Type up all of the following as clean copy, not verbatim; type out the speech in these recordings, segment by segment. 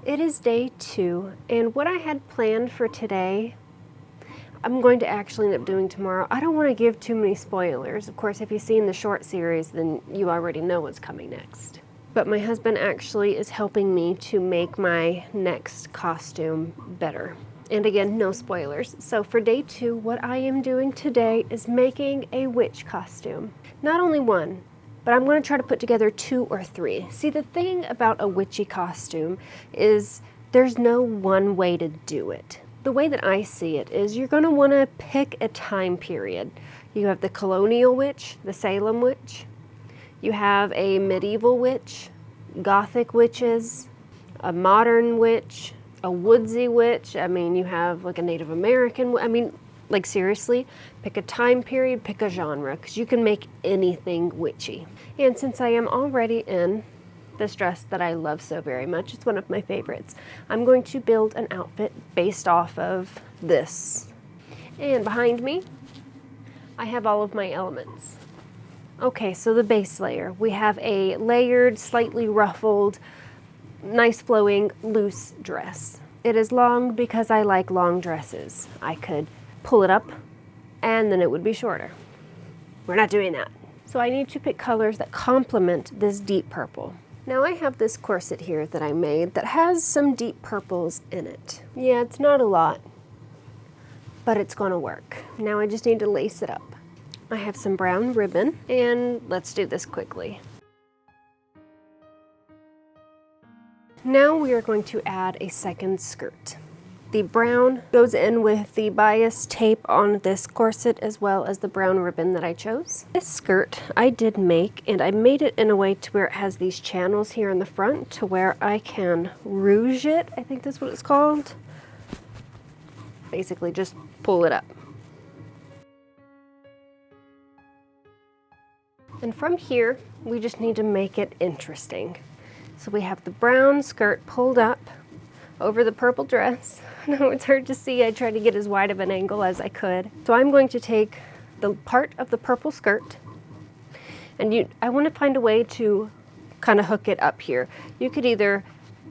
It is day 2, and what I had planned for today, I'm going to actually end up doing tomorrow. I don't want to give too many spoilers. Of course, if you've seen the short series, then you already know what's coming next. But my husband actually is helping me to make my next costume better. And again, no spoilers. So for day 2, what I am doing today is making a witch costume. Not only one, but I'm going to try to put together 2 or 3. See, the thing about a witchy costume is there's no one way to do it. The way that I see it is you're going to want to pick a time period. You have the colonial witch, the Salem witch. You have a medieval witch, Gothic witches, a modern witch, a woodsy witch. I mean, you have like a Native American, like seriously, pick a time period, pick a genre, because you can make anything witchy. And since I am already in this dress that I love so very much, it's one of my favorites, I'm going to build an outfit based off of this. And behind me, I have all of my elements. Okay, so the base layer. We have a layered, slightly ruffled, nice flowing, loose dress. It is long because I like long dresses. I could pull it up and then it would be shorter. We're not doing that. So I need to pick colors that complement this deep purple. Now I have this corset here that I made that has some deep purples in it. Yeah, it's not a lot, but it's gonna work. Now I just need to lace it up. I have some brown ribbon, and let's do this quickly. Now we are going to add a second skirt. The brown goes in with the bias tape on this corset as well as the brown ribbon that I chose. This skirt I did make, and I made it in a way to where it has these channels here in the front to where I can rouge it, I think that's what it's called. Basically just pull it up. And from here, we just need to make it interesting. So we have the brown skirt pulled up over the purple dress. I know it's hard to see. I tried to get as wide of an angle as I could. So I'm going to take the part of the purple skirt, and I want to find a way to kind of hook it up here. You could either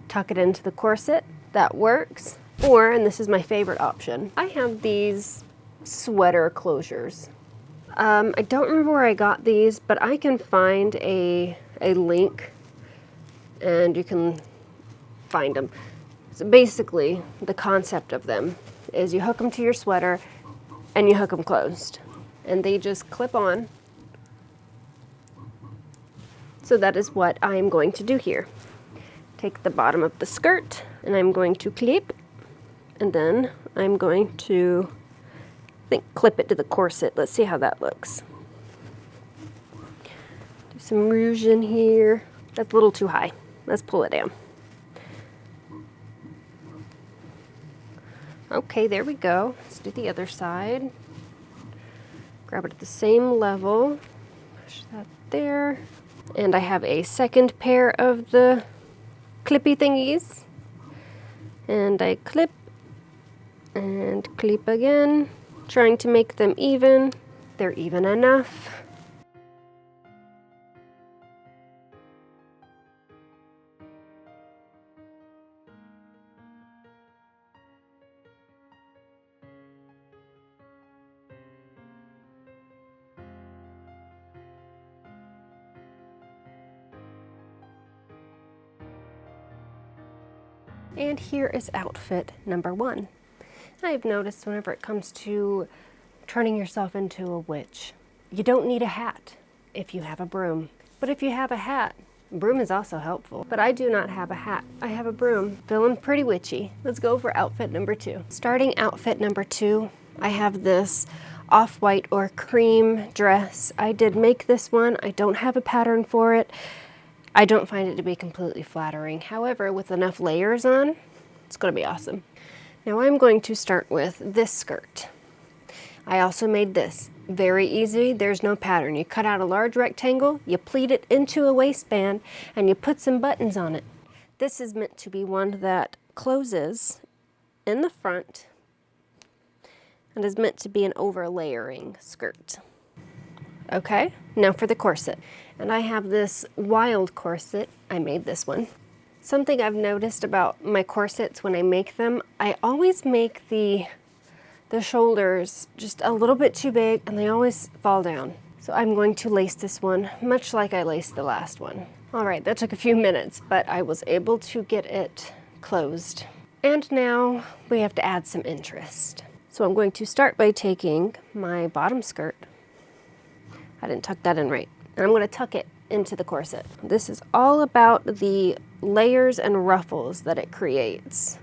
tuck it into the corset, that works, or, and this is my favorite option, I have these sweater closures. I don't remember where I got these, but I can find a link and you can find them. So basically, the concept of them is you hook them to your sweater and you hook them closed. And they just clip on. So that is what I am going to do here. Take the bottom of the skirt and I'm going to clip, and then I'm going to clip it to the corset. Let's see how that looks. Do some rouge in here. That's a little too high. Let's pull it down. Okay, there we go. Let's do the other side. Grab it at the same level. Push that there. And I have a second pair of the clippy thingies. And I clip and clip again, trying to make them even. They're even enough. And here is outfit number 1. I've noticed whenever it comes to turning yourself into a witch, you don't need a hat if you have a broom. But if you have a hat, a broom is also helpful. But I do not have a hat. I have a broom. Feeling pretty witchy. Let's go for outfit number 2. Starting outfit number 2, I have this off-white or cream dress. I did make this one. I don't have a pattern for it. I don't find it to be completely flattering. However, with enough layers on, it's going to be awesome. Now I'm going to start with this skirt. I also made this. Very easy, there's no pattern. You cut out a large rectangle, you pleat it into a waistband, and you put some buttons on it. This is meant to be one that closes in the front and is meant to be an over-layering skirt. Okay, now for the corset. And I have this wild corset. I made this one. Something I've noticed about my corsets when I make them, I always make the shoulders just a little bit too big and they always fall down. So I'm going to lace this one, much like I laced the last one. All right, that took a few minutes, but I was able to get it closed. And now we have to add some interest. So I'm going to start by taking my bottom skirt. I didn't tuck that in right. And I'm going to tuck it into the corset. This is all about the layers and ruffles that it creates.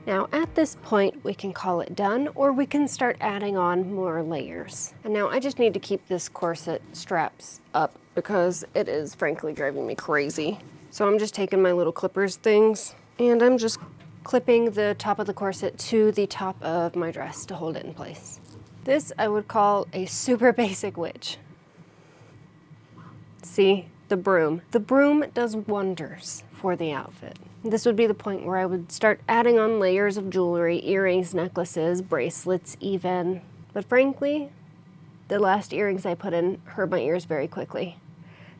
Now at this point we can call it done, or we can start adding on more layers. And now I just need to keep this corset straps up because it is frankly driving me crazy. So I'm just taking my little clippers things and I'm just clipping the top of the corset to the top of my dress to hold it in place. This I would call a super basic witch. See, the broom. The broom does wonders for the outfit. This would be the point where I would start adding on layers of jewelry, earrings, necklaces, bracelets even. But frankly, the last earrings I put in hurt my ears very quickly.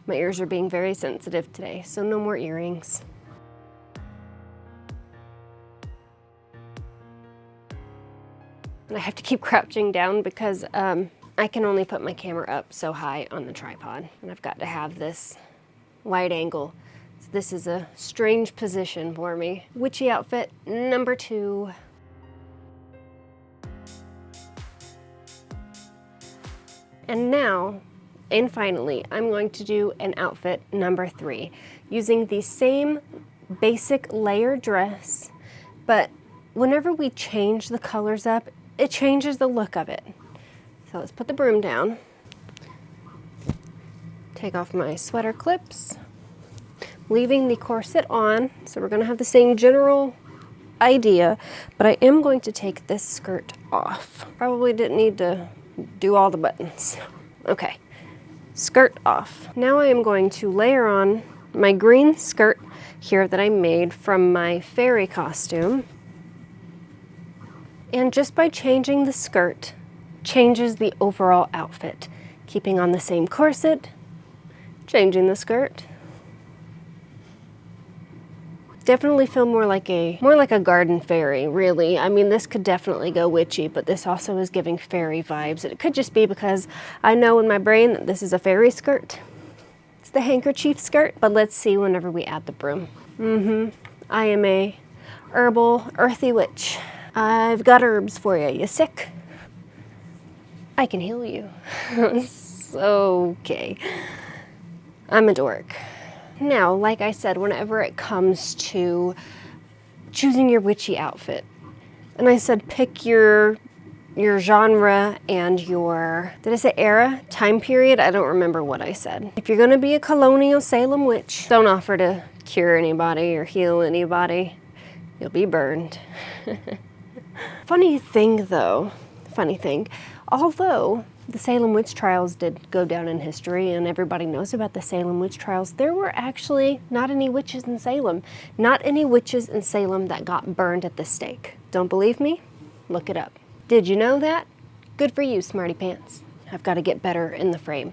My ears are being very sensitive today, so no more earrings. And I have to keep crouching down because I can only put my camera up so high on the tripod. And I've got to have this wide angle. So this is a strange position for me. Witchy outfit number 2. And now, and finally, I'm going to do an outfit number 3 using the same basic layer dress, but whenever we change the colors up, it changes the look of it. So let's put the broom down, take off my sweater clips, leaving the corset on. So we're going to have the same general idea, but I am going to take this skirt off. Probably didn't need to do all the buttons. Okay, skirt off. Now I am going to layer on my green skirt here that I made from my fairy costume. And just by changing the skirt, changes the overall outfit. Keeping on the same corset, changing the skirt. Definitely feel more like a garden fairy, really. I mean, this could definitely go witchy, but this also is giving fairy vibes. It could just be because I know in my brain that this is a fairy skirt. It's the handkerchief skirt, but let's see whenever we add the broom. I am a herbal, earthy witch. I've got herbs for you. You sick? I can heal you. Okay. I'm a dork. Now, like I said, whenever it comes to choosing your witchy outfit, and I said pick your genre and your, did I say era? Time period? I don't remember what I said. If you're gonna be a colonial Salem witch, don't offer to cure anybody or heal anybody. You'll be burned. Funny thing, although the Salem witch trials did go down in history and everybody knows about the Salem witch trials, there were actually not any witches in Salem. Not any witches in Salem that got burned at the stake. Don't believe me? Look it up. Did you know that? Good for you, smarty pants. I've got to get better in the frame.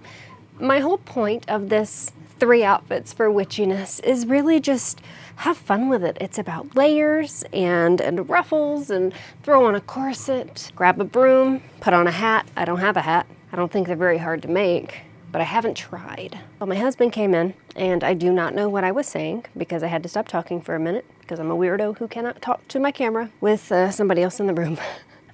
My whole point of this 3 outfits for witchiness is really just have fun with it. It's about layers and ruffles and throw on a corset, grab a broom, put on a hat. I don't have a hat. I don't think they're very hard to make, but I haven't tried. Well, my husband came in and I do not know what I was saying because I had to stop talking for a minute because I'm a weirdo who cannot talk to my camera with somebody else in the room.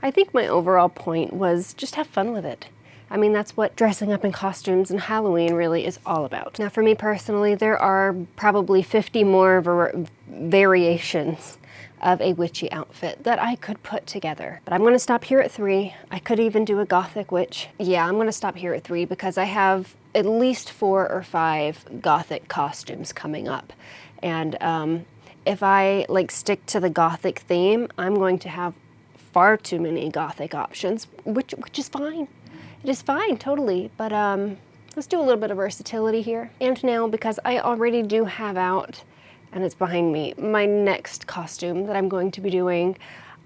I think my overall point was just have fun with it. I mean, that's what dressing up in costumes and Halloween really is all about. Now, for me personally, there are probably 50 more variations of a witchy outfit that I could put together. But I'm gonna stop here at 3. I could even do a gothic witch. Yeah, I'm gonna stop here at 3 because I have at least 4 or 5 gothic costumes coming up. And if I stick to the gothic theme, I'm going to have far too many gothic options, which is fine. It is fine, totally, but let's do a little bit of versatility here. And now, because I already do have out, and it's behind me, my next costume that I'm going to be doing,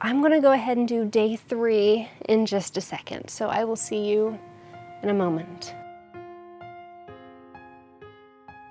I'm gonna go ahead and do day 3 in just a second, so I will see you in a moment.